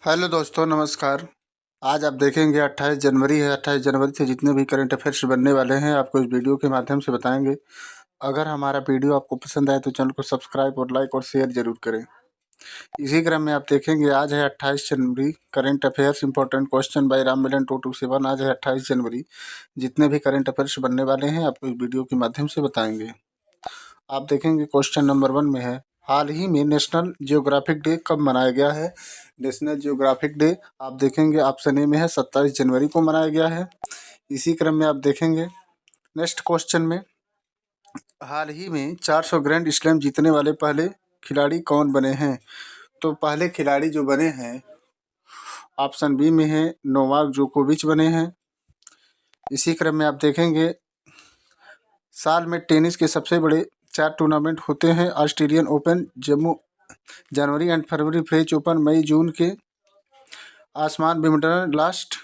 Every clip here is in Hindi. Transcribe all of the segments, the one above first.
हेलो दोस्तों, नमस्कार। आज आप देखेंगे 28 जनवरी है। 28 जनवरी से जितने भी करंट अफेयर्स बनने वाले हैं आपको इस वीडियो के माध्यम से बताएंगे। अगर हमारा वीडियो आपको पसंद आए तो चैनल को सब्सक्राइब और लाइक और शेयर जरूर करें। इसी क्रम में आप देखेंगे आज है 28 जनवरी। Current affairs important question by Ram Milan 227। आज है 28 जनवरी। जितने भी करंट अफेयर्स बनने वाले हैं आपको इस वीडियो के माध्यम से बताएंगे। आप देखेंगे क्वेश्चन नंबर 1 में है, हाल ही में नेशनल जियोग्राफिक डे कब मनाया गया है। नेशनल जियोग्राफिक डे आप देखेंगे ऑप्शन ए में है 27 जनवरी को मनाया गया है। इसी क्रम में आप देखेंगे नेक्स्ट क्वेश्चन में, हाल ही में 400 ग्रैंड स्लैम जीतने वाले पहले खिलाड़ी कौन बने हैं। तो पहले खिलाड़ी जो बने हैं ऑप्शन बी में है नोवाक जोकोविच बने हैं। इसी क्रम में आप देखेंगे साल में टेनिस के सबसे बड़े 4 टूर्नामेंट होते हैं। ऑस्ट्रेलियन ओपन जनवरी एंड फरवरी, फ्रेंच ओपन मई जून के, आसमान Wimbledon last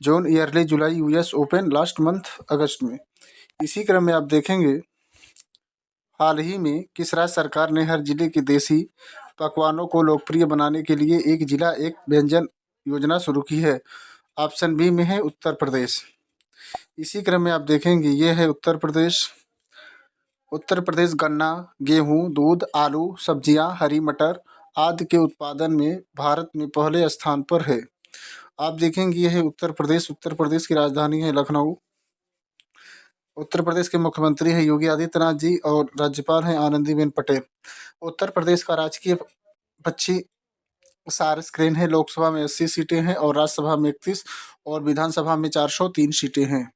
June early July, US Open last month अगस्त में। इसी क्रम में आप देखेंगे हाल ही में किस राज्य सरकार ने हर जिले के देसी पकवानों को लोकप्रिय बनाने के लिए एक जिला एक व्यंजन योजना शुरू की है। ऑप्शन बी में है उत्तर प्रदेश। इसी क्रम में आप देखेंगे ये है उत्तर प्रदेश। उत्तर प्रदेश गन्ना, गेहूं, दूध, आलू, सब्जियां, हरी मटर आदि के उत्पादन में भारत में पहले स्थान पर है। आप देखेंगे यह है उत्तर प्रदेश। उत्तर प्रदेश की राजधानी है लखनऊ। उत्तर प्रदेश के मुख्यमंत्री है योगी आदित्यनाथ जी और राज्यपाल हैं आनंदीबेन पटेल। उत्तर प्रदेश का राजकीय पक्षी सारस-क्रेन है। लोकसभा में 80 सीटें हैं और राज्यसभा में 31 और विधानसभा में 403 सीटें हैं।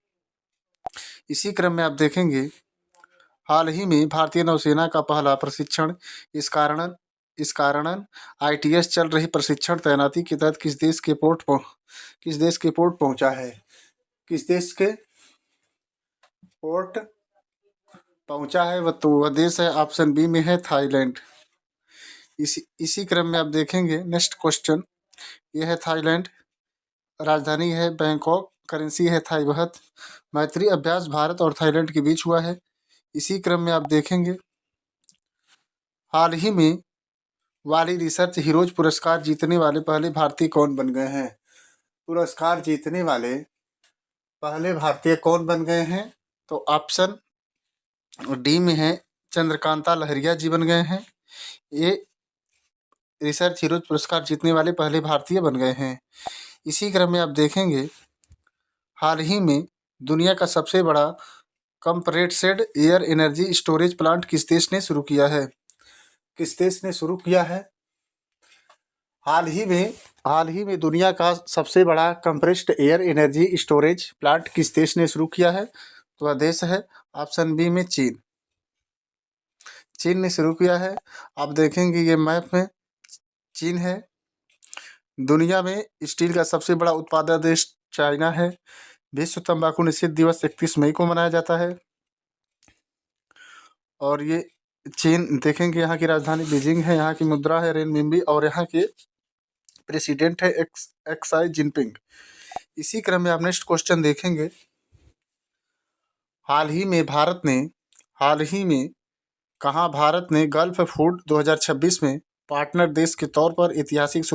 इसी क्रम में आप देखेंगे हाल ही में भारतीय नौसेना का पहला प्रशिक्षण इस कारण आईटीएस चल रही प्रशिक्षण तैनाती के तहत किस देश के पोर्ट पहुंचा है। किस देश के पोर्ट पहुंचा है वह देश है ऑप्शन बी में है थाईलैंड। इसी क्रम में आप देखेंगे नेक्स्ट क्वेश्चन, यह है थाईलैंड। राजधानी है बैंकॉक, करेंसी है थाई बहत। मैत्री अभ्यास भारत और थाईलैंड के बीच हुआ है। इसी क्रम में आप देखेंगे हाल ही में वाली रिसर्च हीरोज पुरस्कार जीतने वाले पहले भारतीय कौन बन गए हैं। पुरस्कार जीतने वाले पहले भारतीय कौन बन गए हैं। तो ऑप्शन डी में है चंद्रकांता लहरिया जी बन गए हैं। ये रिसर्च हीरोज पुरस्कार जीतने वाले पहले भारतीय बन गए हैं। इसी क्रम में आप देखेंगे हाल ही में दुनिया का सबसे बड़ा compressed air energy storage plant किस देश ने शुरू किया है। किस देश ने शुरू किया है। हाल ही में दुनिया का सबसे बड़ा compressed air energy storage plant किस देश ने शुरू किया है। तो वह देश है ऑप्शन बी में चीन। चीन ने शुरू किया है। आप देखेंगे ये मैप में चीन है। दुनिया में स्टील का सबसे बड़ा उत्पादक देश चाइना है। विश्व तंबाकू निषेध दिवस 31 मई को मनाया जाता है। और ये चीन देखेंगे यहाँ की राजधानी बीजिंग है। यहाँ की मुद्रा है रेनमिनबी और यहाँ के प्रेसिडेंट है एक्साई जिनपिंग। इसी क्रम में आप नेक्स्ट क्वेश्चन देखेंगे हाल ही में कहाँ भारत ने गल्फ फूड 2026 में पार्टनर देश के तौर पर ऐतिहासिक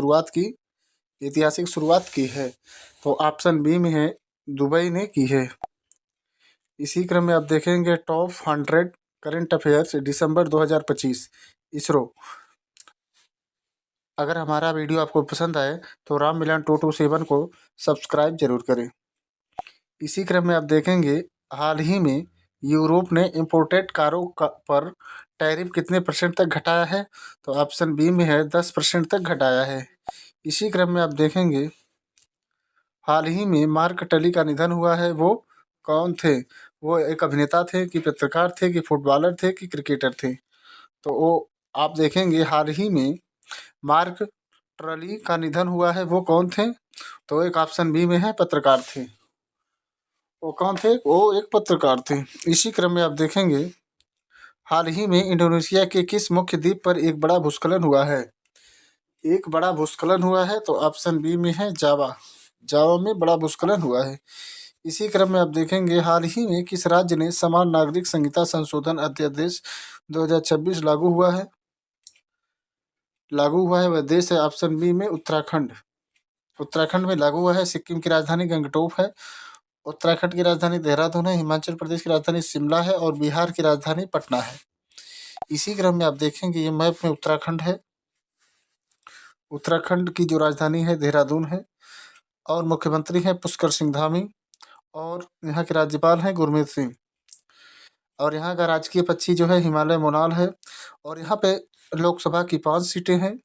शुरुआत की है। तो ऑप्शन बी में है दुबई ने की है। इसी क्रम में आप देखेंगे टॉप 100 करंट अफेयर्स दिसंबर 2025 इसरो। अगर हमारा वीडियो आपको पसंद आए तो राम मिलन 227 को सब्सक्राइब जरूर करें। इसी क्रम में आप देखेंगे हाल ही में यूरोप ने इम्पोर्टेड कारों पर टैरिफ कितने % तक घटाया है। तो ऑप्शन बी में है 10% तक घटाया है। इसी क्रम में आप देखेंगे हाल ही में मार्क टली का निधन हुआ है। वो कौन थे। वो एक अभिनेता थे कि पत्रकार थे कि फुटबॉलर थे कि क्रिकेटर थे। तो वो आप देखेंगे हाल ही में मार्क टली का निधन हुआ है। वो कौन थे। तो एक ऑप्शन बी में है पत्रकार थे। वो कौन थे। वो एक पत्रकार थे। इसी क्रम में आप देखेंगे हाल ही में इंडोनेशिया के किस मुख्य द्वीप पर एक बड़ा भूस्खलन हुआ है। एक बड़ा भूस्खलन हुआ है। तो ऑप्शन बी में है जावा में बड़ा भूस्खलन हुआ है। इसी क्रम में आप देखेंगे हाल ही में किस राज्य ने समान नागरिक संहिता संशोधन अध्यादेश 2026 लागू हुआ है। लागू हुआ है वह देश है, ऑप्शन बी में उत्तराखंड। उत्तराखंड में लागू हुआ है। सिक्किम की राजधानी गंगटोक है। उत्तराखंड की राजधानी देहरादून है। हिमाचल प्रदेश की राजधानी शिमला है और बिहार की राजधानी पटना है। इसी क्रम में आप देखेंगे ये मैप में उत्तराखंड है। उत्तराखंड की जो राजधानी है देहरादून है और मुख्यमंत्री हैं पुष्कर सिंह धामी और यहाँ के राज्यपाल हैं गुरमीत सिंह। और यहाँ का राजकीय पक्षी जो है हिमालय मोनाल है। और यहाँ पे लोकसभा की 5 सीटें हैं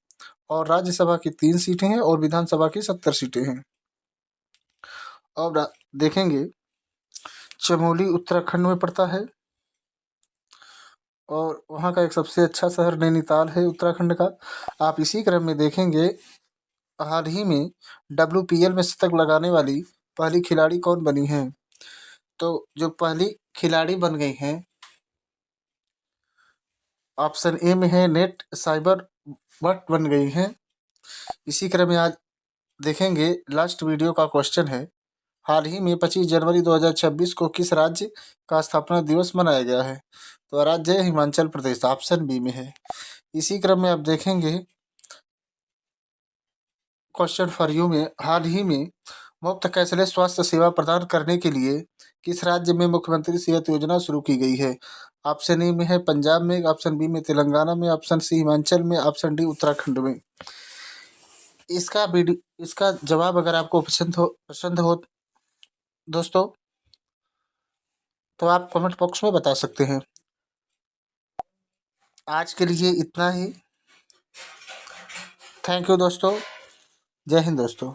और राज्यसभा की 3 सीटें हैं और विधानसभा की 70 सीटें हैं। अब देखेंगे चमोली उत्तराखंड में पड़ता है और वहाँ का एक सबसे अच्छा शहर नैनीताल है उत्तराखंड का। आप इसी क्रम में देखेंगे हाल ही में WPL में शतक लगाने वाली पहली खिलाड़ी कौन बनी है। तो जो पहली खिलाड़ी बन गई हैं ऑप्शन ए में है नेट साइबर बट बन गई हैं। इसी क्रम में आज देखेंगे लास्ट वीडियो का क्वेश्चन है, हाल ही में 25 जनवरी 2026 को किस राज्य का स्थापना दिवस मनाया गया है। तो राज्य है हिमाचल प्रदेश, ऑप्शन बी में है। इसी क्रम में आप देखेंगे क्वेश्चन फॉर यू में हाल ही में मुफ्त कैशलेस स्वास्थ्य सेवा प्रदान करने के लिए किस राज्य में मुख्यमंत्री सेहत योजना शुरू की गई है। ऑप्शन ए में है पंजाब में, ऑप्शन बी में तेलंगाना में, ऑप्शन सी हिमाचल में, ऑप्शन डी उत्तराखंड में। इसका जवाब अगर आपको पसंद हो दोस्तों तो आप कमेंट बॉक्स में बता सकते हैं। आज के लिए इतना ही। थैंक यू दोस्तों। जय हिंद दोस्तों।